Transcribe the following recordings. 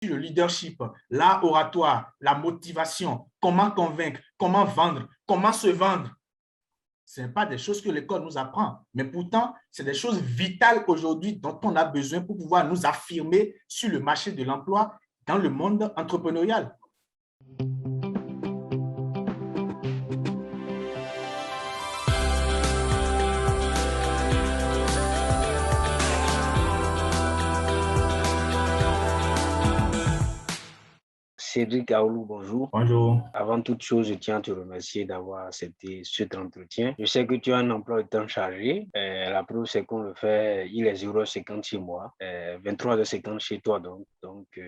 le leadership, l'art oratoire, la motivation, comment convaincre, comment vendre, comment se vendre. Ce n'est pas des choses que l'école nous apprend, mais pourtant, c'est des choses vitales aujourd'hui dont on a besoin pour pouvoir nous affirmer sur le marché de l'emploi dans le monde entrepreneurial. Cédric Aoulou, bonjour. Bonjour. Avant toute chose, je tiens à te remercier d'avoir accepté cet entretien. Je sais que tu as un emploi de temps chargé. La preuve, c'est qu'on le fait, il est 0h50 chez moi, 23h50 chez toi. Donc,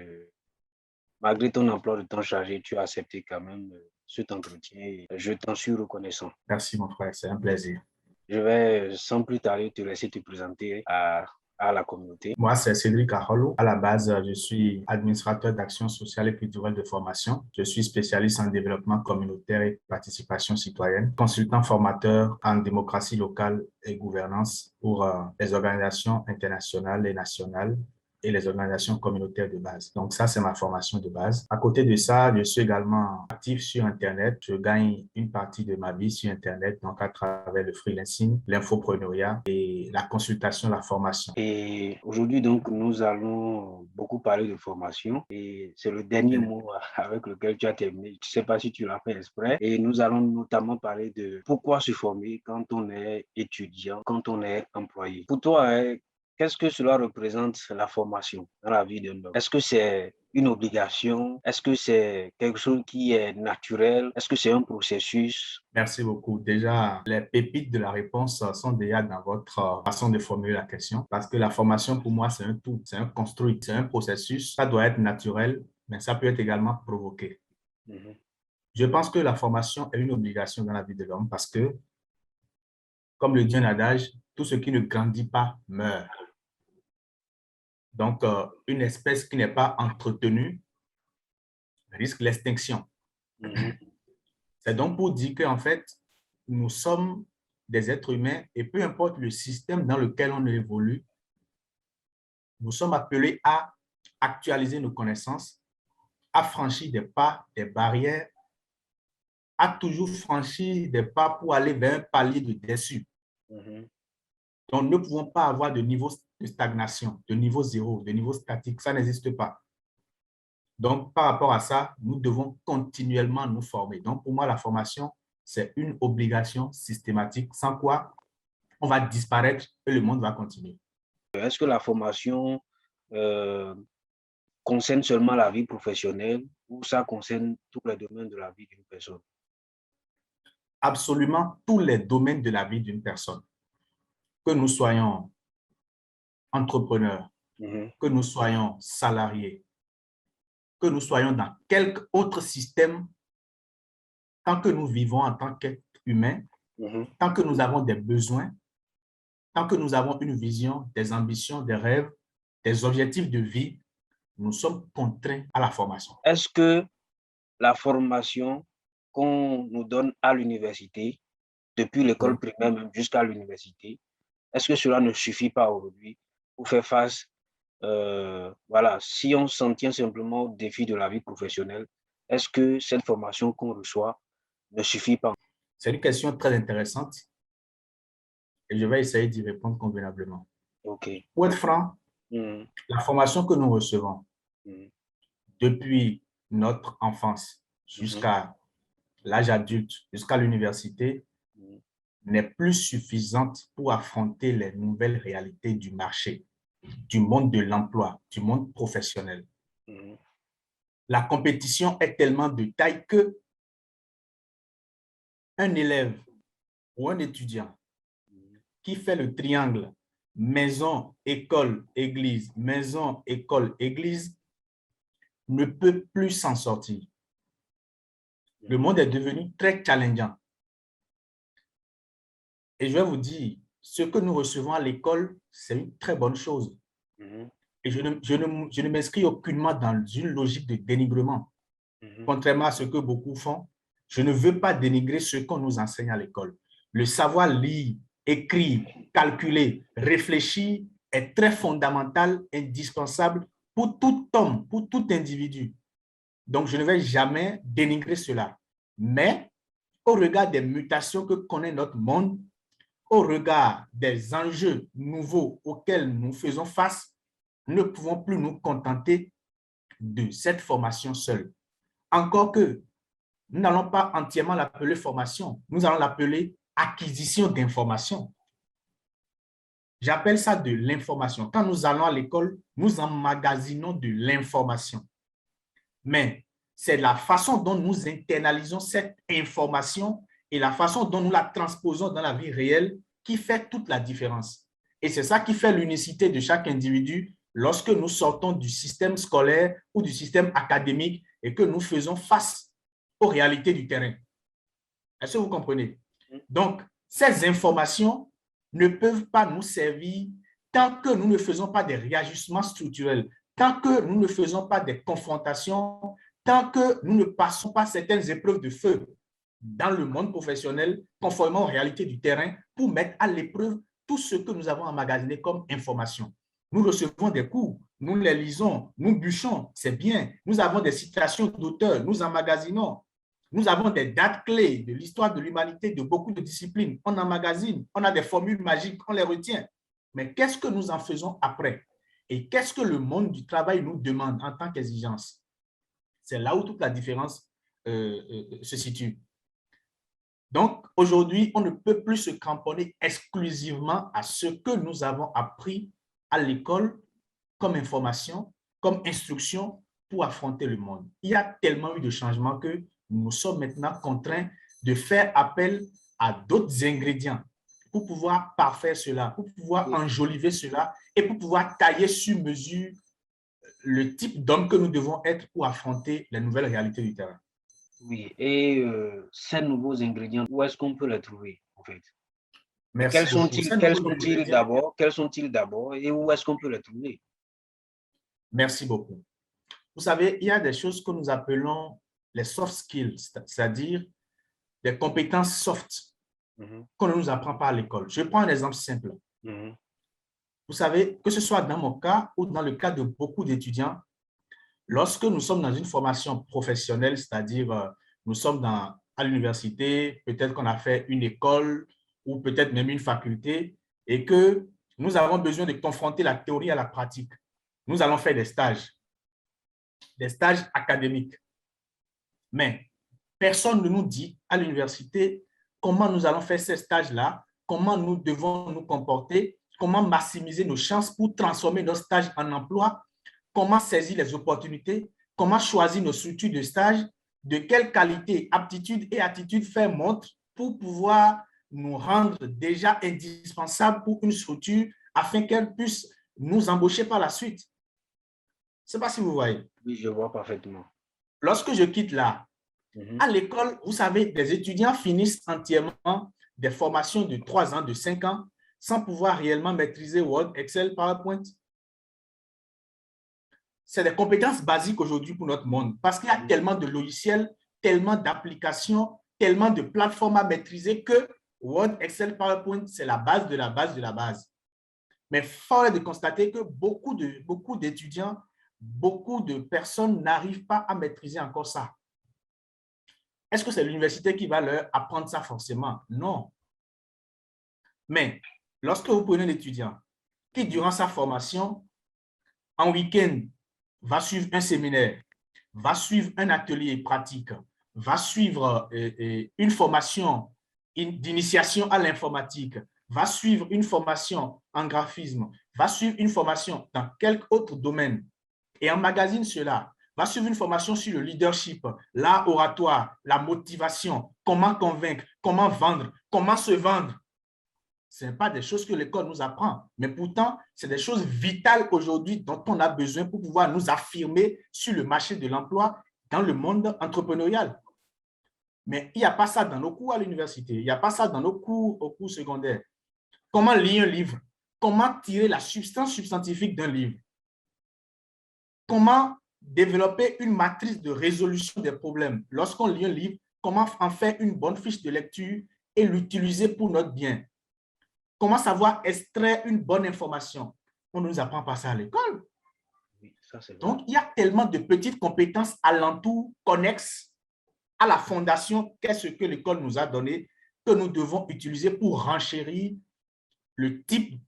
malgré ton emploi de temps chargé, tu as accepté quand même cet entretien et je t'en suis reconnaissant. Merci mon frère, c'est un plaisir. Je vais sans plus tarder te laisser te présenter à la communauté. Moi, c'est Cédric Aholou. À la base, je suis administrateur d'action sociale et culturelle de formation. Je suis spécialiste en développement communautaire et participation citoyenne, consultant formateur en démocratie locale et gouvernance pour les organisations internationales et nationales et les organisations communautaires de base. Donc ça, c'est ma formation de base. À côté de ça, je suis également actif sur Internet. Je gagne une partie de ma vie sur Internet, donc à travers le freelancing, l'infopreneuriat et la consultation, la formation. Et aujourd'hui, donc, nous allons beaucoup parler de formation et c'est le dernier mot avec lequel tu as terminé. Je ne sais pas si tu l'as fait exprès. Et nous allons notamment parler de pourquoi se former quand on est étudiant, quand on est employé. Pour toi, qu'est-ce que cela représente la formation dans la vie d'un homme? Est-ce que c'est une obligation? Est-ce que c'est quelque chose qui est naturel? Est-ce que c'est un processus? Merci beaucoup. Déjà, les pépites de la réponse sont déjà dans votre façon de formuler la question parce que la formation, pour moi, c'est un tout, c'est un construit, c'est un processus. Ça doit être naturel, mais ça peut être également provoqué. Je pense que la formation est une obligation dans la vie de l'homme parce que, comme le dit un adage, tout ce qui ne grandit pas meurt. Donc, une espèce qui n'est pas entretenue risque l'extinction. C'est donc pour dire qu'en fait, nous sommes des êtres humains et peu importe le système dans lequel on évolue, nous sommes appelés à actualiser nos connaissances, à franchir des pas, des barrières, à toujours franchir des pas pour aller vers un palier de dessus. Donc, nous ne pouvons pas avoir de niveau de stagnation, de niveau zéro, de niveau statique. Ça n'existe pas. Donc, par rapport à ça, nous devons continuellement nous former. Donc, pour moi, la formation, c'est une obligation systématique, sans quoi on va disparaître et le monde va continuer. Est-ce que la formation concerne seulement la vie professionnelle ou ça concerne tous les domaines de la vie d'une personne? Absolument tous les domaines de la vie d'une personne. Que nous soyons entrepreneurs, que nous soyons salariés, que nous soyons dans quelque autre système, tant que nous vivons en tant qu'êtres humains, tant que nous avons des besoins, tant que nous avons une vision, des ambitions, des rêves, des objectifs de vie, nous sommes contraints à la formation. Est-ce que la formation qu'on nous donne à l'université, depuis l'école primaire même jusqu'à l'université, est-ce que cela ne suffit pas aujourd'hui pour faire face, voilà, si on s'en tient simplement au défi de la vie professionnelle, est-ce que cette formation qu'on reçoit ne suffit pas? C'est une question très intéressante et je vais essayer d'y répondre convenablement. Pour être franc, la formation que nous recevons depuis notre enfance jusqu'à l'âge adulte, jusqu'à l'université, n'est plus suffisante pour affronter les nouvelles réalités du marché, du monde de l'emploi, du monde professionnel. La compétition est tellement de taille que un élève ou un étudiant qui fait le triangle maison, école, église, maison, école, église, ne peut plus s'en sortir. Le monde est devenu très challengeant. Et je vais vous dire, ce que nous recevons à l'école, c'est une très bonne chose. Et je ne m'inscris aucunement dans une logique de dénigrement. Contrairement à ce que beaucoup font, je ne veux pas dénigrer ce qu'on nous enseigne à l'école. Le savoir lire, écrire, calculer, réfléchir est très fondamental, indispensable pour tout homme, pour tout individu. Donc, je ne vais jamais dénigrer cela. Mais au regard des mutations que connaît notre monde, au regard des enjeux nouveaux auxquels nous faisons face, nous ne pouvons plus nous contenter de cette formation seule. Encore que nous n'allons pas entièrement l'appeler formation, nous allons l'appeler acquisition d'informations. J'appelle ça de l'information. Quand nous allons à l'école, nous emmagasinons de l'information. Mais c'est la façon dont nous internalisons cette information et la façon dont nous la transposons dans la vie réelle qui fait toute la différence. Et c'est ça qui fait l'unicité de chaque individu lorsque nous sortons du système scolaire ou du système académique et que nous faisons face aux réalités du terrain. Est-ce que vous comprenez? Donc, ces informations ne peuvent pas nous servir tant que nous ne faisons pas des réajustements structurels, tant que nous ne faisons pas des confrontations, tant que nous ne passons pas certaines épreuves de feu dans le monde professionnel, conformément aux réalités du terrain, pour mettre à l'épreuve tout ce que nous avons emmagasiné comme information. Nous recevons des cours, nous les lisons, nous bûchons, c'est bien. Nous avons des citations d'auteurs, nous emmagasinons. Nous avons des dates clés de l'histoire de l'humanité, de beaucoup de disciplines. On emmagasine, on a des formules magiques, on les retient. Mais qu'est-ce que nous en faisons après? Et qu'est-ce que le monde du travail nous demande en tant qu'exigence? C'est là où toute la différence se situe. Donc, aujourd'hui, on ne peut plus se cramponner exclusivement à ce que nous avons appris à l'école comme information, comme instruction pour affronter le monde. Il y a tellement eu de changements que nous sommes maintenant contraints de faire appel à d'autres ingrédients pour pouvoir parfaire cela, pour pouvoir enjoliver cela et pour pouvoir tailler sur mesure le type d'homme que nous devons être pour affronter les nouvelles réalités du terrain. Oui, et ces nouveaux ingrédients, où est-ce qu'on peut les trouver en fait? Merci. Quels sont-ils d'abord et où est-ce qu'on peut les trouver? Merci beaucoup. Vous savez, il y a des choses que nous appelons les soft skills, c'est-à-dire des compétences soft qu'on ne nous apprend pas à l'école. Je prends un exemple simple. Vous savez, que ce soit dans mon cas ou dans le cas de beaucoup d'étudiants, lorsque nous sommes dans une formation professionnelle, c'est-à-dire nous sommes à l'université, peut-être qu'on a fait une école ou peut-être même une faculté et que nous avons besoin de confronter la théorie à la pratique. Nous allons faire des stages académiques. Mais personne ne nous dit à l'université comment nous allons faire ces stages-là, comment nous devons nous comporter, comment maximiser nos chances pour transformer nos stages en emploi, comment saisir les opportunités, comment choisir nos structures de stage, de quelle qualité, aptitude et attitude faire montre pour pouvoir nous rendre déjà indispensables pour une structure afin qu'elle puisse nous embaucher par la suite. Je ne sais pas si vous voyez. Oui, je vois parfaitement. Lorsque je quitte là, à l'école, vous savez, des étudiants finissent entièrement des formations de 3 ans, de 5 ans, sans pouvoir réellement maîtriser Word, Excel, PowerPoint. C'est des compétences basiques aujourd'hui pour notre monde parce qu'il y a tellement de logiciels, tellement d'applications, tellement de plateformes à maîtriser que Word, Excel, PowerPoint, c'est la base de la base de la base. Mais fort est de constater que beaucoup d'étudiants, beaucoup de personnes n'arrivent pas à maîtriser encore ça. Est-ce que c'est l'université qui va leur apprendre ça forcément? Non. Mais lorsque vous prenez un étudiant qui, durant sa formation, en week-end, va suivre un séminaire, va suivre un atelier pratique, va suivre une formation d'initiation à l'informatique, va suivre une formation en graphisme, va suivre une formation dans quelque autre domaine et emmagasine cela, va suivre une formation sur le leadership, l'art oratoire, la motivation, comment convaincre, comment vendre, comment se vendre. Ce n'est pas des choses que l'école nous apprend, mais pourtant, c'est des choses vitales aujourd'hui dont on a besoin pour pouvoir nous affirmer sur le marché de l'emploi dans le monde entrepreneurial. Mais il n'y a pas ça dans nos cours à l'université, il n'y a pas ça dans nos cours au cours secondaire. Comment lire un livre? Comment tirer la substance substantifique d'un livre? Comment développer une matrice de résolution des problèmes? Lorsqu'on lit un livre, comment en faire une bonne fiche de lecture et l'utiliser pour notre bien? Comment savoir extraire une bonne information? On ne nous apprend pas ça à l'école. Ça, c'est vrai. Donc, il y a tellement de petites compétences alentour, connexes à la fondation, qu'est-ce que l'école nous a donné, que nous devons utiliser pour renchérir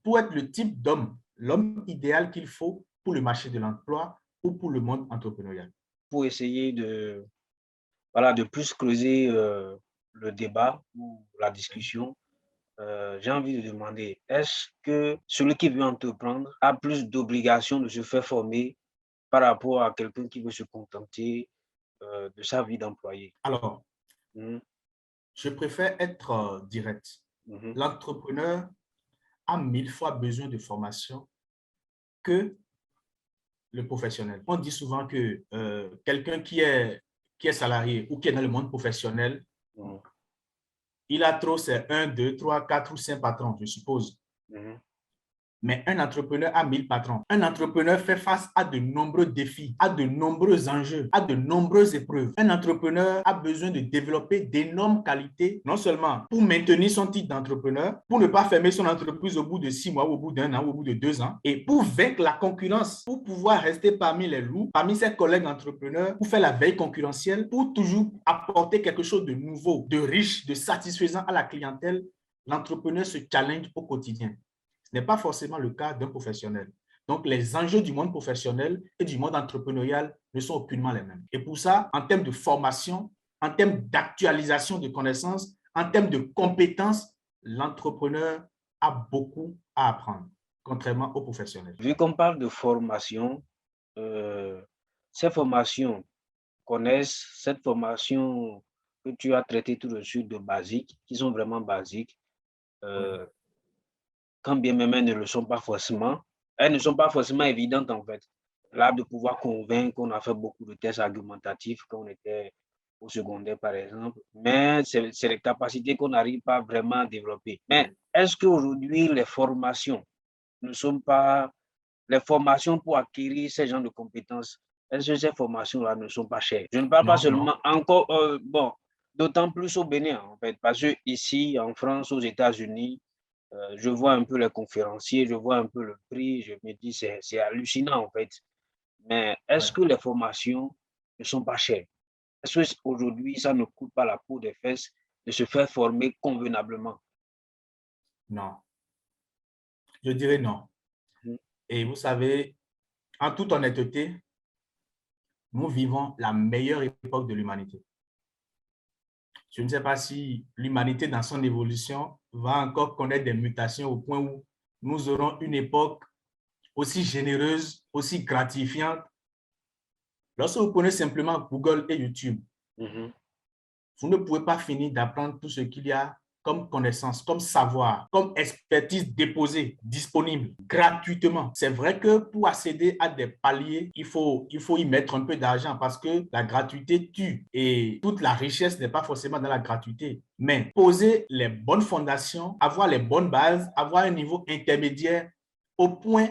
pour être le type d'homme, l'homme idéal qu'il faut pour le marché de l'emploi ou pour le monde entrepreneurial. Pour essayer de plus creuser le débat ou la discussion, j'ai envie de demander, est-ce que celui qui veut entreprendre a plus d'obligations de se faire former par rapport à quelqu'un qui veut se contenter de sa vie d'employé? Alors, Mhm, je préfère être direct. mhm, L'entrepreneur a 1000 fois besoin de formation que le professionnel. On dit souvent que quelqu'un qui est salarié ou qui est dans le monde professionnel, mhm, il a trop, c'est 1, 2, 3, 4 ou 5 patrons, je suppose. mhm. Mais un entrepreneur a 1000 patrons. Un entrepreneur fait face à de nombreux défis, à de nombreux enjeux, à de nombreuses épreuves. Un entrepreneur a besoin de développer d'énormes qualités, non seulement pour maintenir son titre d'entrepreneur, pour ne pas fermer son entreprise au bout de 6 mois, au bout d'1 an, au bout de 2 ans, et pour vaincre la concurrence, pour pouvoir rester parmi les loups, parmi ses collègues entrepreneurs, pour faire la veille concurrentielle, pour toujours apporter quelque chose de nouveau, de riche, de satisfaisant à la clientèle. L'entrepreneur se challenge au quotidien. Ce n'est pas forcément le cas d'un professionnel. Donc, les enjeux du monde professionnel et du monde entrepreneurial ne sont aucunement les mêmes. Et pour ça, en termes de formation, en termes d'actualisation de connaissances, en termes de compétences, l'entrepreneur a beaucoup à apprendre, contrairement aux professionnels. Vu qu'on parle de formation, euh, ces formations connaissent cette formation que tu as traitée tout de suite de basiques, qui sont vraiment basiques, Oui. euh, quand bien même elles ne sont pas forcément évidentes en fait. Là, de pouvoir convaincre, on a fait beaucoup de tests argumentatifs quand on était au secondaire, par exemple, mais c'est les capacités qu'on n'arrive pas vraiment à développer. Mais est-ce qu'aujourd'hui, ne sont pas, les formations pour acquérir ces genres de compétences, est-ce que ces formations-là ne sont pas chères? Je ne parle pas Non, non. seulement encore, bon, d'autant plus au Bénin, en fait, parce que ici, en France, aux États-Unis, je vois un peu les conférenciers, je vois un peu le prix, je me dis, c'est hallucinant, en fait. Mais est-ce Ouais. que les formations ne sont pas chères? Est-ce qu'aujourd'hui, ça ne coûte pas la peau des fesses de se faire former convenablement? Non. Je dirais non. Mhm. Et vous savez, en toute honnêteté, nous vivons la meilleure époque de l'humanité. Je ne sais pas si l'humanité, dans son évolution, va encore connaître des mutations au point où nous aurons une époque aussi généreuse, aussi gratifiante. Lorsque vous prenez simplement Google et YouTube, Mhm. vous ne pouvez pas finir d'apprendre tout ce qu'il y a comme connaissance, comme savoir, comme expertise déposée, disponible gratuitement. C'est vrai que pour accéder à des paliers, il faut y mettre un peu d'argent parce que la gratuité tue et toute la richesse n'est pas forcément dans la gratuité. Mais poser les bonnes fondations, avoir les bonnes bases, avoir un niveau intermédiaire au point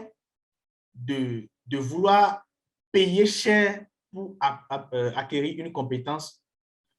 de vouloir payer cher pour acquérir une compétence,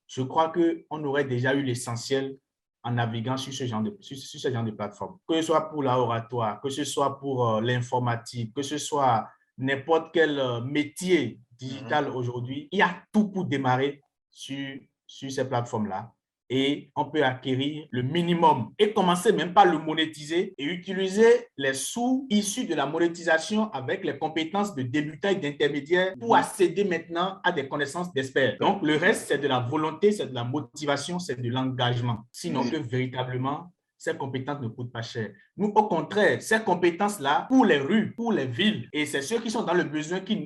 je crois qu'on aurait déjà eu l'essentiel en naviguant sur ce genre de plateforme. Que ce soit pour l'oratoire, que ce soit pour l'informatique, que ce soit n'importe quel métier Mhm. digital aujourd'hui, il y a tout pour démarrer sur ces plateformes-là. Et on peut acquérir le minimum et commencer même par le monétiser et utiliser les sous issus de la monétisation avec les compétences de débutant et d'intermédiaire pour accéder maintenant à des connaissances d'experts. Donc, le reste, c'est de la volonté, c'est de la motivation, c'est de l'engagement. Sinon que véritablement, ces compétences ne coûtent pas cher. Nous, au contraire, ces compétences-là, pour les rues, pour les villes, et c'est ceux qui sont dans le besoin qui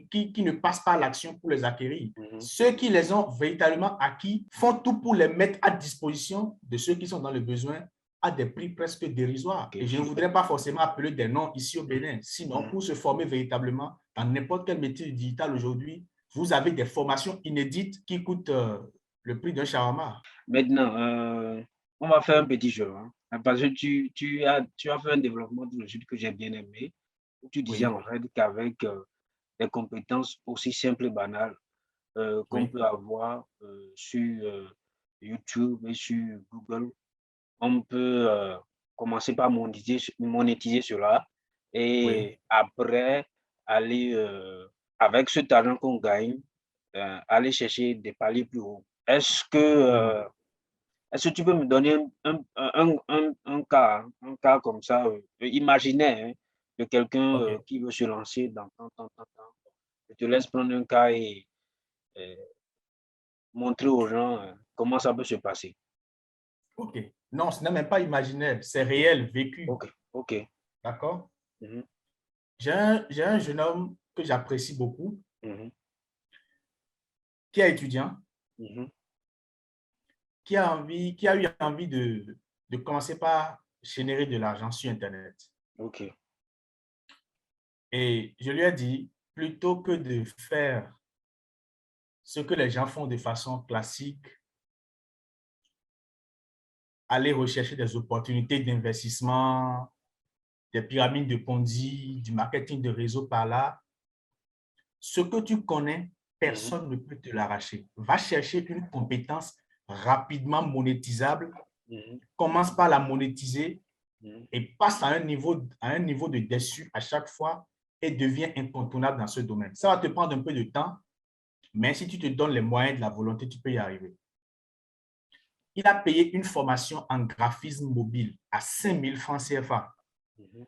ne passent pas à l'action pour les acquérir. Mhm. Ceux qui les ont véritablement acquis font tout pour les mettre à disposition de ceux qui sont dans le besoin à des prix presque dérisoires. Okay. Et je ne voudrais pas forcément appeler des noms ici au Bénin. Sinon, pour se former véritablement dans n'importe quel métier digital aujourd'hui, vous avez des formations inédites qui coûtent le prix d'un shawarma. Maintenant, on va faire un petit jeu, hein, parce que tu as fait un développement tout de suite que j'ai bien aimé, où tu disais Oui, en fait qu'avec des compétences aussi simples et banales qu'on oui, peut avoir sur YouTube et sur Google, on peut commencer par monétiser cela oui. et après aller avec cet argent qu'on gagne, aller chercher des paliers plus hauts. Est-ce que tu peux me donner un cas comme ça, imaginaire, hein, de quelqu'un OK. qui veut se lancer dans tant. Je te laisse prendre un cas et euh, montrer aux gens comment ça peut se passer. OK. Non, ce n'est même pas imaginaire, c'est réel, vécu. OK, OK. D'accord? Mhm, J'ai un jeune homme que j'apprécie beaucoup, mhm, qui est étudiant, mhm, qui a eu envie de commencer par générer de l'argent sur Internet. OK. Et je lui ai dit, plutôt que de faire ce que les gens font de façon classique, aller rechercher des opportunités d'investissement, des pyramides de Ponzi, du marketing de réseau par là, ce que tu connais, Mhm, personne ne peut te l'arracher. Va chercher une compétence rapidement monétisable, mhm, commence par la monétiser mhm. et passe à un niveau de déçu à chaque fois et devient incontournable dans ce domaine. Ça va te prendre un peu de temps, mais si tu te donnes les moyens de la volonté, tu peux y arriver. Il a payé une formation en graphisme mobile à 5 000 francs CFA. Mhm.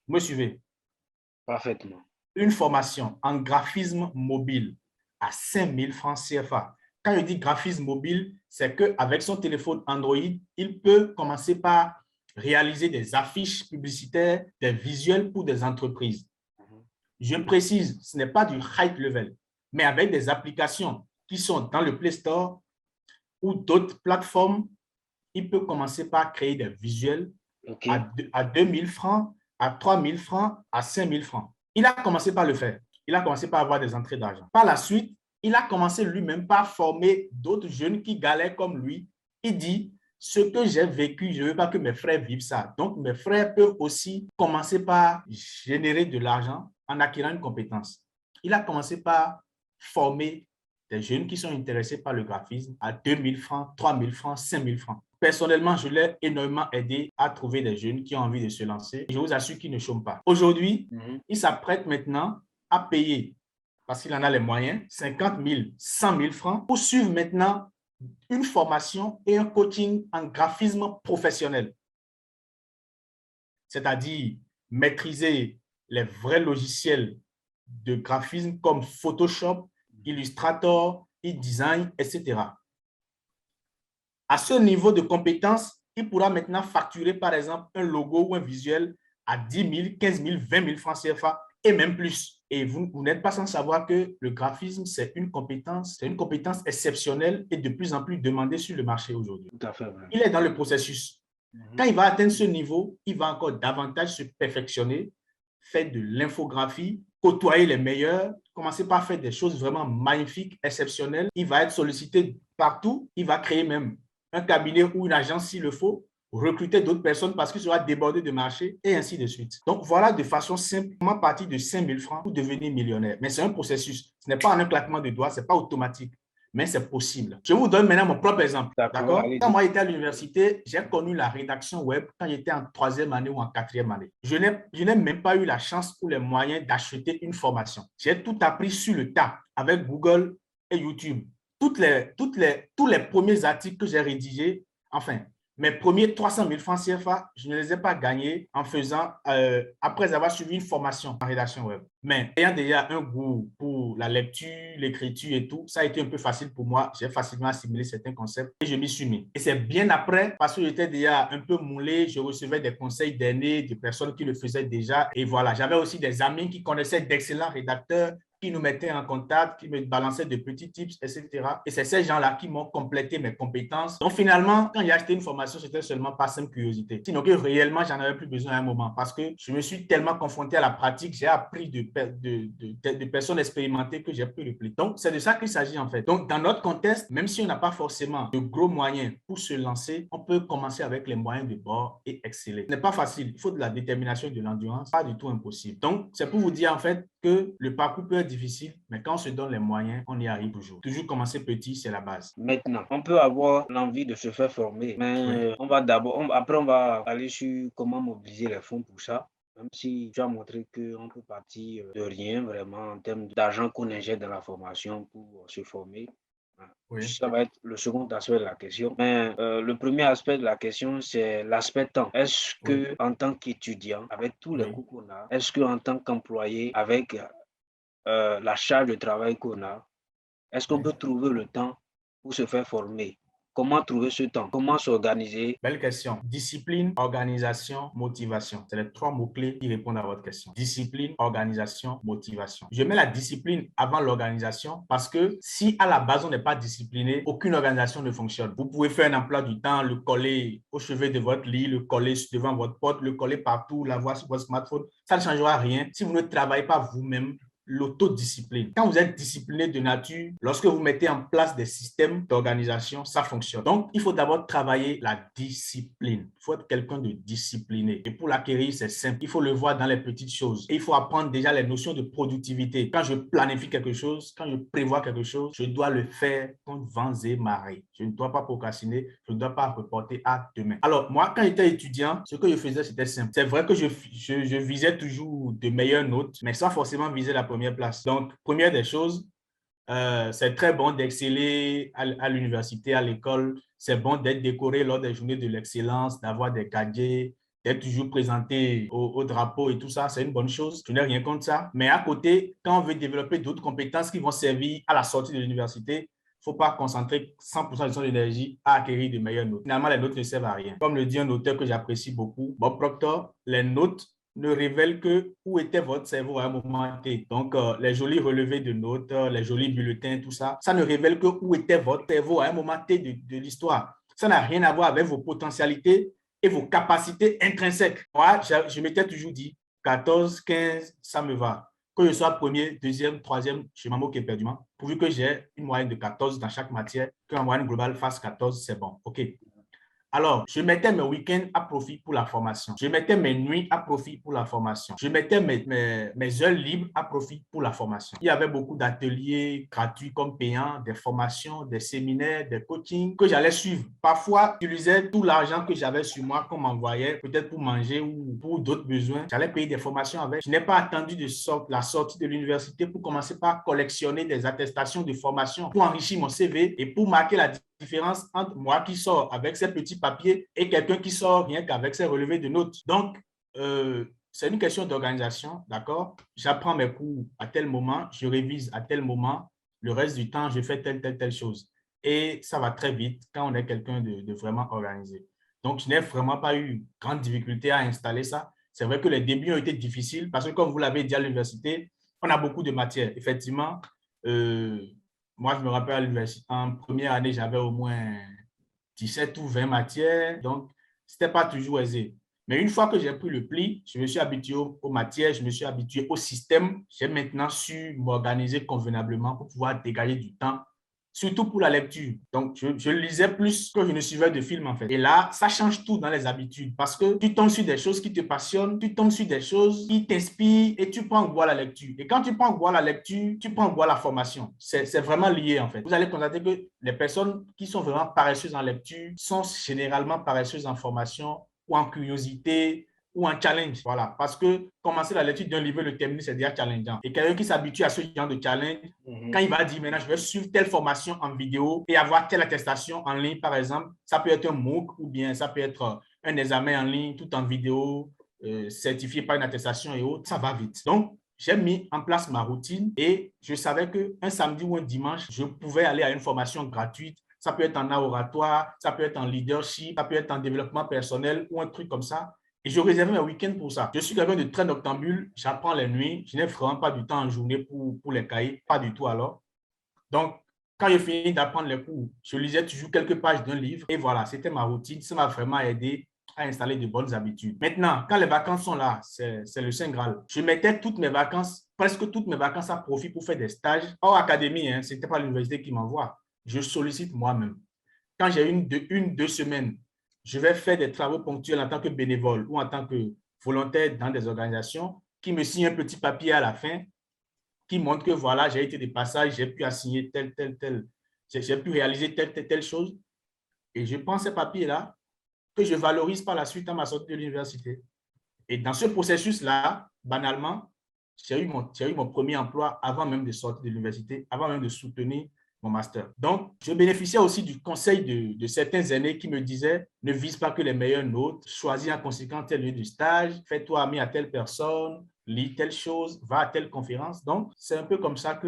Vous me suivez? Parfaitement. Une formation en graphisme mobile à 5 000 francs CFA. Quand je dis graphisme mobile, c'est qu'avec son téléphone Android, il peut commencer par réaliser des affiches publicitaires, des visuels pour des entreprises. Mhm, Je précise, ce n'est pas du high level, mais avec des applications qui sont dans le Play Store ou d'autres plateformes, il peut commencer par créer des visuels OK. à 2 000 francs, à 3 000 francs, à 5 000 francs. Il a commencé par le faire. Il a commencé par avoir des entrées d'argent. Par la suite, il a commencé lui-même par former d'autres jeunes qui galèrent comme lui. Il dit, ce que j'ai vécu, je ne veux pas que mes frères vivent ça. Donc, mes frères peuvent aussi commencer par générer de l'argent en acquérant une compétence. Il a commencé par former des jeunes qui sont intéressés par le graphisme à 2 000 francs, 3 000 francs, 5 000 francs. Personnellement, je l'ai énormément aidé à trouver des jeunes qui ont envie de se lancer. Je vous assure qu'ils ne chôment pas. Aujourd'hui, Mhm, il s'apprête maintenant à payer, parce qu'il en a les moyens, 50 000, 100 000 francs pour suivre maintenant une formation et un coaching en graphisme professionnel. C'est-à-dire maîtriser les vrais logiciels de graphisme comme Photoshop, Illustrator, InDesign, etc. À ce niveau de compétence, il pourra maintenant facturer, par exemple, un logo ou un visuel à 10 000, 15 000, 20 000 francs CFA et même plus. Et vous n'êtes pas sans savoir que le graphisme, c'est une compétence exceptionnelle et de plus en plus demandée sur le marché aujourd'hui. tout à fait vrai. Il est dans le processus. Mhm, Quand il va atteindre ce niveau, il va encore davantage se perfectionner, faire de l'infographie, côtoyer les meilleurs, commencer par faire des choses vraiment magnifiques, exceptionnelles. Il va être sollicité partout. Il va créer même un cabinet ou une agence s'il le faut, recruter d'autres personnes parce qu'il sera débordé de marché et ainsi de suite. Donc voilà de façon simple comment partir de 5 000 francs pour devenir millionnaire. Mais c'est un processus. Ce n'est pas en un claquement de doigts, ce n'est pas automatique, mais c'est possible. Je vous donne maintenant mon propre exemple. d'accord, D'accord? Quand allez-y. moi j'étais à l'université, j'ai connu la rédaction web quand j'étais en troisième année ou en quatrième année. Je n'ai même pas eu la chance ou les moyens d'acheter une formation. J'ai tout appris sur le tas avec Google et YouTube. Tous les premiers articles que j'ai rédigés, enfin, mes premiers 300 000 francs CFA, je ne les ai pas gagnés en faisant, après avoir suivi une formation en rédaction web. Mais ayant déjà un goût pour la lecture, l'écriture et tout, ça a été un peu facile pour moi. J'ai facilement assimilé certains concepts et je m'y suis mis. Et c'est bien après, parce que j'étais déjà un peu moulé, je recevais des conseils d'aînés, de personnes qui le faisaient déjà. Et voilà, j'avais aussi des amis qui connaissaient d'excellents rédacteurs qui nous mettaient en contact, qui me balançaient de petits tips, etc. Et c'est ces gens-là qui m'ont complété mes compétences. Donc finalement, quand j'ai acheté une formation, c'était seulement par simple curiosité. Sinon que réellement, j'en avais plus besoin à un moment parce que je me suis tellement confronté à la pratique, j'ai appris de personnes expérimentées que j'ai pris le pli. Donc c'est de ça qu'il s'agit en fait. Donc dans notre contexte, même si on n'a pas forcément de gros moyens pour se lancer, on peut commencer avec les moyens de bord et exceller. Ce n'est pas facile, il faut de la détermination et de l'endurance, pas du tout impossible. Donc c'est pour vous dire en fait que le parcours peut être difficile, mais quand on se donne les moyens, on y arrive toujours. Toujours commencer petit, c'est la base. Maintenant, on peut avoir l'envie de se faire former, Oui. mais on va d'abord, après on va aller sur comment mobiliser les fonds pour ça. Même si tu as montré qu'on peut partir de rien vraiment en termes d'argent qu'on injecte dans la formation pour se former. Oui, Ça va être le second aspect de la question. Mais le premier aspect de la question, c'est l'aspect temps. Est-ce oui, que en tant qu'étudiant, avec tous les oui. cours qu'on a, est-ce que en tant qu'employé, avec la charge de travail qu'on a, est-ce qu'on Oui. peut trouver le temps pour se faire former? Comment trouver ce temps? Comment s'organiser? Belle question. Discipline, organisation, motivation. C'est les trois mots-clés qui répondent à votre question. Discipline, organisation, motivation. Je mets la discipline avant l'organisation parce que si à la base on n'est pas discipliné, aucune organisation ne fonctionne. Vous pouvez faire un emploi du temps, le coller au chevet de votre lit, le coller devant votre porte, le coller partout, l'avoir sur votre smartphone. Ça ne changera rien si vous ne travaillez pas vous-même l'autodiscipline. Quand vous êtes discipliné de nature, lorsque vous mettez en place des systèmes d'organisation, ça fonctionne. Donc, il faut d'abord travailler la discipline. Il faut être quelqu'un de discipliné. Et pour l'acquérir, c'est simple. Il faut le voir dans les petites choses. Et il faut apprendre déjà les notions de productivité. Quand je planifie quelque chose, quand je prévois quelque chose, je dois le faire contre vents et marées. Je ne dois pas procrastiner. Je ne dois pas reporter à demain. Alors, moi, quand j'étais étudiant, ce que je faisais, c'était simple. C'est vrai que je visais toujours de meilleures notes, mais sans forcément viser la première place. Donc, première des choses, c'est très bon d'exceller à l'université, à l'école. C'est bon d'être décoré lors des journées de l'excellence, d'avoir des gadgets, d'être toujours présenté au drapeau et tout ça. C'est une bonne chose. Je n'ai rien contre ça. Mais à côté, quand on veut développer d'autres compétences qui vont servir à la sortie de l'université, il ne faut pas concentrer 100% de son énergie à acquérir de meilleures notes. Finalement, les notes ne servent à rien. Comme le dit un auteur que j'apprécie beaucoup, Bob Proctor, les notes ne révèle que où était votre cerveau à un moment T. Donc, les jolis relevés de notes, les jolis bulletins, tout ça, ça ne révèle que où était votre cerveau à un moment T de l'histoire. Ça n'a rien à voir avec vos potentialités et vos capacités intrinsèques. Moi, je m'étais toujours dit, 14, 15, ça me va. Que je sois premier, deuxième, troisième, je m'en moque éperdument. Pourvu que j'ai une moyenne de 14 dans chaque matière, que la moyenne globale fasse 14, c'est bon. OK. Alors, je mettais mes week-ends à profit pour la formation. Je mettais mes nuits à profit pour la formation. Je mettais mes heures libres à profit pour la formation. Il y avait beaucoup d'ateliers gratuits comme payants, des formations, des séminaires, des coachings que j'allais suivre. Parfois, j'utilisais tout l'argent que j'avais sur moi qu'on m'envoyait, peut-être pour manger ou pour d'autres besoins. J'allais payer des formations avec. Je n'ai pas attendu la sortie de l'université pour commencer par collectionner des attestations de formation pour enrichir mon CV et pour marquer la différence entre moi qui sors avec ces petits papiers et quelqu'un qui sort rien qu'avec ses relevés de notes. Donc, c'est une question d'organisation, d'accord? J'apprends mes cours à tel moment, je révise à tel moment, le reste du temps, je fais telle chose. Et ça va très vite quand on est quelqu'un de vraiment organisé. Donc, je n'ai vraiment pas eu grande difficulté à installer ça. C'est vrai que les débuts ont été difficiles parce que, comme vous l'avez dit à l'université, on a beaucoup de matières. Effectivement, moi, je me rappelle à l'université, en première année, j'avais au moins 17 ou 20 matières, donc ce n'était pas toujours aisé. Mais une fois que j'ai pris le pli, je me suis habitué aux matières, je me suis habitué au système. J'ai maintenant su m'organiser convenablement pour pouvoir dégager du temps, surtout pour la lecture. Donc, je lisais plus que je ne suivais de films, en fait. Et là, ça change tout dans les habitudes parce que tu tombes sur des choses qui te passionnent, tu tombes sur des choses qui t'inspirent et tu prends goût à la lecture. Et quand tu prends goût à la lecture, tu prends goût à la formation. C'est vraiment lié, en fait. Vous allez constater que les personnes qui sont vraiment paresseuses en lecture sont généralement paresseuses en formation ou en curiosité ou en challenge. Voilà. Parce que commencer la lecture d'un livre, le terminer, c'est déjà challengeant. Et quelqu'un qui s'habitue à ce genre de challenge, quand il va dire maintenant, je vais suivre telle formation en vidéo et avoir telle attestation en ligne, par exemple, ça peut être un MOOC ou bien ça peut être un examen en ligne tout en vidéo, certifié par une attestation et autres, ça va vite. Donc, j'ai mis en place ma routine et je savais qu'un samedi ou un dimanche, je pouvais aller à une formation gratuite. Ça peut être en oratoire, ça peut être en leadership, ça peut être en développement personnel ou un truc comme ça. Et je réservais mes week-ends pour ça. Je suis quelqu'un de très noctambule, j'apprends les nuits, je n'ai vraiment pas du temps en journée pour les cahiers, pas du tout alors. Donc, quand j'ai fini d'apprendre les cours, je lisais toujours quelques pages d'un livre et voilà, c'était ma routine. Ça m'a vraiment aidé à installer de bonnes habitudes. Maintenant, quand les vacances sont là, c'est le Saint Graal. Je mettais toutes mes vacances, presque toutes mes vacances à profit pour faire des stages. Hors académie, hein, ce n'était pas l'université qui m'envoie. Je sollicite moi-même. Quand j'ai deux semaines, je vais faire des travaux ponctuels en tant que bénévole ou en tant que volontaire dans des organisations qui me signent un petit papier à la fin qui montre que voilà, j'ai été de passage, j'ai pu assigner j'ai pu réaliser telle chose. Et je prends ces papiers-là que je valorise par la suite à ma sortie de l'université. Et dans ce processus-là, banalement, j'ai eu mon premier emploi avant même de sortir de l'université, avant même de soutenir mon master. Donc, je bénéficiais aussi du conseil de certains aînés qui me disaient ne vise pas que les meilleures notes, choisis en conséquence tel lieu de stage, fais-toi ami à telle personne, lis telle chose, va à telle conférence. Donc, c'est un peu comme ça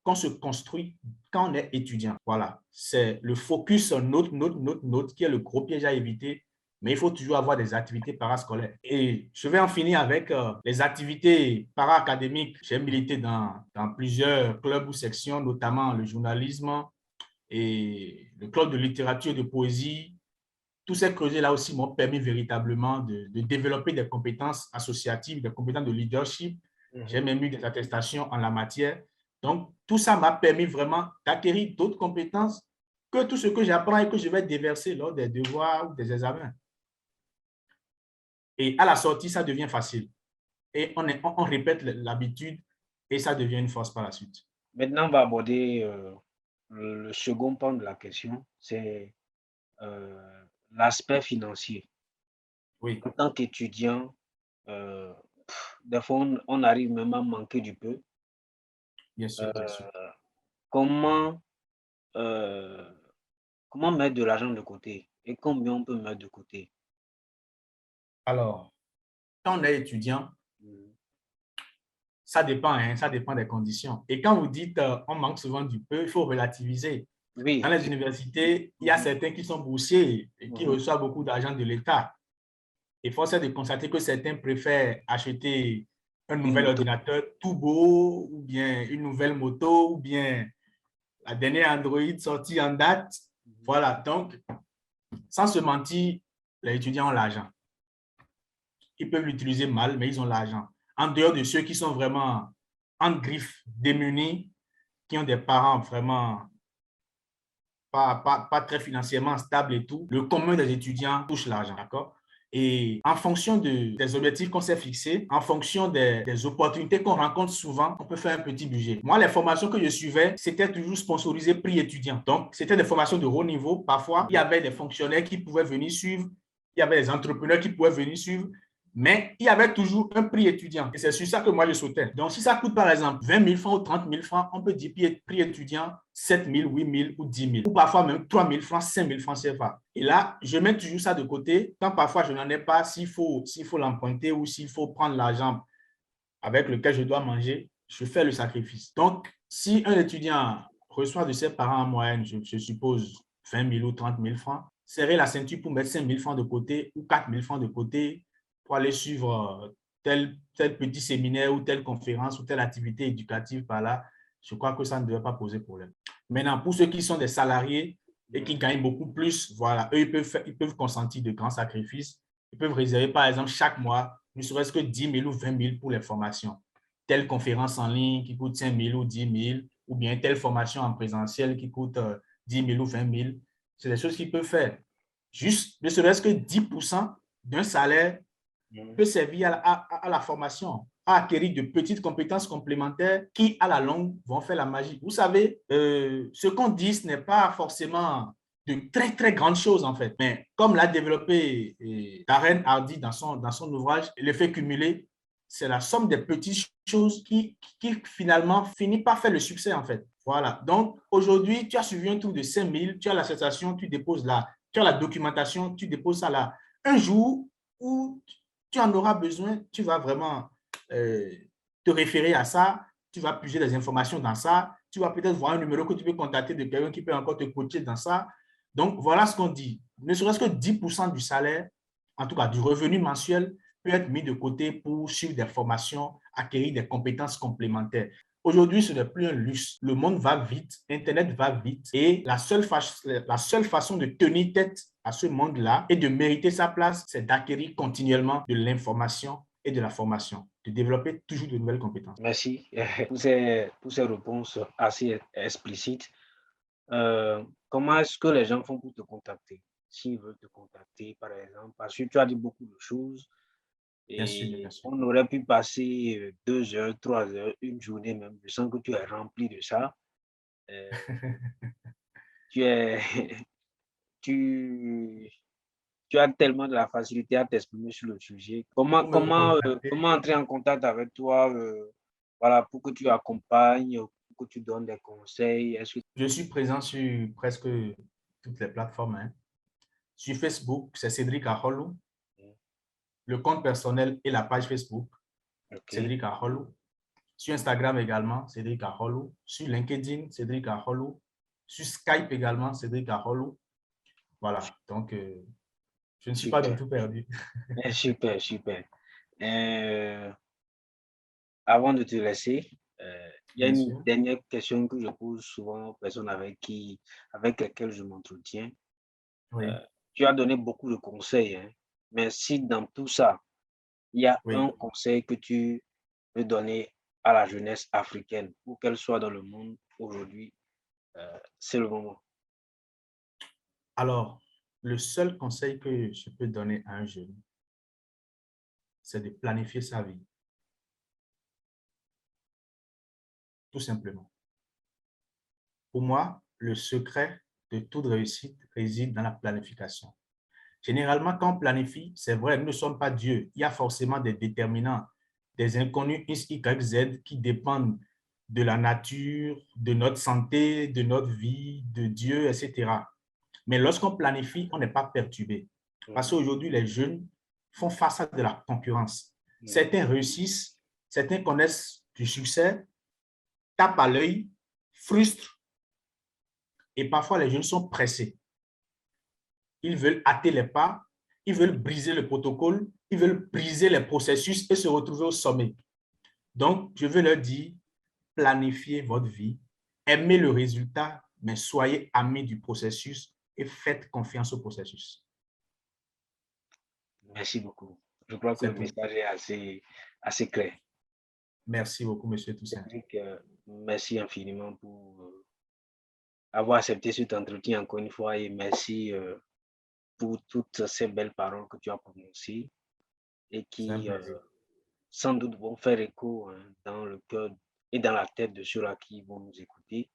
qu'on se construit quand on est étudiant. Voilà, c'est le focus sur note qui est le gros piège à éviter, mais il faut toujours avoir des activités parascolaires. Et je vais en finir avec les activités para-académiques. J'ai milité dans plusieurs clubs ou sections, notamment le journalisme et le club de littérature et de poésie. Tous ces projets-là aussi m'ont permis véritablement de développer des compétences associatives, des compétences de leadership. J'ai même eu des attestations en la matière. Donc, tout ça m'a permis vraiment d'acquérir d'autres compétences que tout ce que j'apprends et que je vais déverser lors des devoirs ou des examens. Et à la sortie, ça devient facile. Et on répète l'habitude et ça devient une force par la suite. Maintenant, on va aborder le second pan de la question, c'est l'aspect financier. Oui. En tant qu'étudiant, des fois, on arrive même à manquer du peu. Bien sûr, bien sûr. Comment, euh, comment mettre de l'argent de côté et combien on peut mettre de côté? Alors, quand on est étudiant, ça dépend, hein, ça dépend des conditions. Et quand vous dites on manque souvent du peu, il faut relativiser. Dans Oui. les universités, il y a certains qui sont boursiers et qui reçoivent beaucoup d'argent de l'État. Et force est de constater que certains préfèrent acheter un Une nouvel moto. ordinateur tout beau, ou bien une nouvelle moto, ou bien la dernière Android sortie en date. Voilà, donc, sans se mentir, les étudiants ont l'argent. Ils peuvent l'utiliser mal, mais ils ont l'argent. En dehors de ceux qui sont vraiment en griffe, démunis, qui ont des parents vraiment pas très financièrement stables et tout, le commun des étudiants touche l'argent, d'accord? Et en fonction des objectifs qu'on s'est fixés, en fonction des opportunités qu'on rencontre souvent, on peut faire un petit budget. Moi, les formations que je suivais, c'était toujours sponsorisé prix étudiant. Donc, c'était des formations de haut niveau. Parfois, il y avait des fonctionnaires qui pouvaient venir suivre, il y avait des entrepreneurs qui pouvaient venir suivre, mais il y avait toujours un prix étudiant. Et c'est sur ça que moi, je sautais. Donc, si ça coûte, par exemple, 20 000 francs ou 30 000 francs, on peut dire prix étudiant 7 000, 8 000 ou 10 000. Ou parfois même 3 000 francs, 5 000 francs CFA. Et là, je mets toujours ça de côté. Quand parfois, je n'en ai pas, s'il faut l'emprunter ou s'il faut prendre l'argent avec lequel je dois manger, je fais le sacrifice. Donc, si un étudiant reçoit de ses parents en moyenne, je suppose, 20 000 ou 30 000 francs, serrer la ceinture pour mettre 5 000 francs de côté ou 4 000 francs de côté pour aller suivre tel petit séminaire ou telle conférence ou telle activité éducative par là, je crois que ça ne devrait pas poser problème. Maintenant, pour ceux qui sont des salariés et qui gagnent beaucoup plus, voilà, eux, ils peuvent consentir de grands sacrifices. Ils peuvent réserver, par exemple, chaque mois, ne serait-ce que 10 000 ou 20 000 pour les formations. Telle conférence en ligne qui coûte 5 000 ou 10 000, ou bien telle formation en présentiel qui coûte 10 000 ou 20 000. C'est des choses qu'ils peuvent faire. Juste, ne serait-ce que 10% d'un salaire peut servir à la formation, à acquérir de petites compétences complémentaires qui, à la longue, vont faire la magie. Vous savez, ce qu'on dit, ce n'est pas forcément de très, très grandes choses, en fait. Mais comme l'a développé Darren Hardy dans son ouvrage, l'effet cumulé, c'est la somme des petites choses qui finalement finit par faire le succès, en fait. Voilà. Donc, aujourd'hui, tu as suivi un tour de 5 000, tu as l'association, tu déposes là. Tu as la documentation, tu déposes ça là. Un jour où tu en auras besoin, tu vas vraiment te référer à ça, tu vas puiser des informations dans ça, tu vas peut-être voir un numéro que tu peux contacter de quelqu'un qui peut encore te coacher dans ça. Donc, voilà ce qu'on dit. Ne serait-ce que 10% du salaire, en tout cas du revenu mensuel, peut être mis de côté pour suivre des formations, acquérir des compétences complémentaires. Aujourd'hui, ce n'est plus un luxe. Le monde va vite, Internet va vite et la seule façon de tenir tête à ce monde-là et de mériter sa place, c'est d'acquérir continuellement de l'information et de la formation, de développer toujours de nouvelles compétences. Merci pour ces réponses assez explicites. Comment est-ce que les gens font pour te contacter? S'ils veulent te contacter, par exemple, parce que tu as dit beaucoup de choses Bien sûr, bien et sûr. on aurait pu passer 2 heures, 3 heures, une journée même. Je sens que tu es rempli de ça. Euh, tu es, tu, tu as tellement de la facilité à t'exprimer sur le sujet. Comment entrer en contact avec toi voilà, pour que tu accompagnes, pour que tu donnes des conseils? Je suis présent sur presque toutes les plateformes, hein. Sur Facebook, c'est Cédric Aholou. Le compte personnel et la page Facebook, Cédric Aholou. Sur Instagram également, Cédric Aholou. Sur LinkedIn, Cédric Aholou. Sur Skype également, Cédric Aholou. Voilà, donc je ne suis pas du tout perdu. Super, super. Avant de te laisser, il y a une dernière question que je pose souvent aux personnes avec lesquelles je m'entretiens. Oui. Tu as donné beaucoup de conseils, hein, mais si dans tout ça, il y a un conseil que tu veux donner à la jeunesse africaine, où qu'elle soit dans le monde aujourd'hui, c'est le moment. Alors, le seul conseil que je peux donner à un jeune, c'est de planifier sa vie. Tout simplement. Pour moi, le secret de toute réussite réside dans la planification. Généralement, quand on planifie, c'est vrai, nous ne sommes pas Dieu. Il y a forcément des déterminants, des inconnus X, Y, Z qui dépendent de la nature, de notre santé, de notre vie, de Dieu, etc. Mais lorsqu'on planifie, on n'est pas perturbé. Parce qu'aujourd'hui, les jeunes font face à de la concurrence. Certains réussissent, certains connaissent du succès, tapent à l'œil, frustrent, et parfois les jeunes sont pressés. Ils veulent hâter les pas, ils veulent briser le protocole, ils veulent briser les processus et se retrouver au sommet. Donc, je veux leur dire, planifiez votre vie, aimez le résultat, mais soyez amis du processus et faites confiance au processus. Merci beaucoup. Je crois que le message est assez clair. Merci beaucoup, M. Toussaint. Merci infiniment pour avoir accepté cet entretien encore une fois et merci pour toutes ces belles paroles que tu as prononcées et qui sans doute vont faire écho dans le cœur et dans la tête de ceux-là qui vont nous écouter.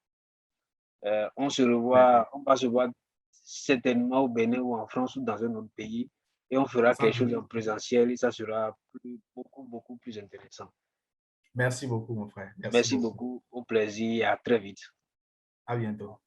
On va se voir certainement au Bénin ou en France ou dans un autre pays et on fera quelque chose en présentiel et ça sera beaucoup plus intéressant. Merci beaucoup, mon frère. Merci beaucoup. Au plaisir et à très vite. À bientôt.